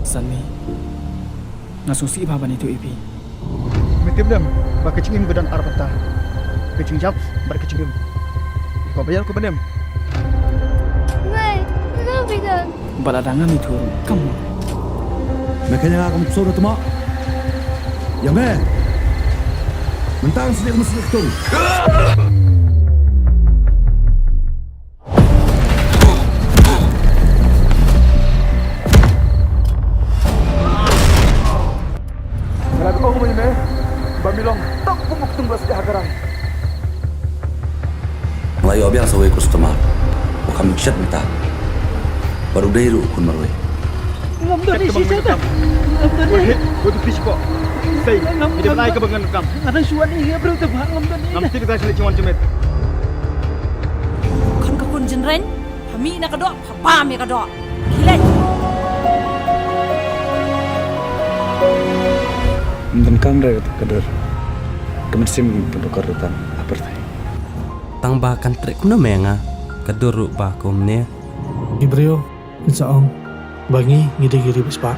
Sanmi. Ngasusi baban itu ipi. Mesti belum. Bak kecingin badan Arab ta. Kecing jap, bar kecingin. Kau bayar ku benem. Ngai, kenapa bidan? Baladangan itu kamu. Makanya kamu suruh tu mak. Ya me. Mentang sedih mesti tu. Kalau kau mau ini, Bamilong tak pumuk tunggu sejak garang. Melayu abiang sawai kurus temar. Wakam kisat minta. Baru dairu kun marwai. Ngam tu ni sisa dah. Ngam tu ni. Buat fish kok. Say, hidup naik ke bangan kam. Ada suan ni bro tu bang ngam tu ni. Nam kita sulit cuman cemet. Kan ka kun jenren, kami na kadok, pa mi kadok. Kilay. Dan kamera kader. Kemersim pendukar rutan apartai. Tang bahkan trek kuna menga kaduru ba komne Ibrio, insaong, bangi ngide-giri bespa.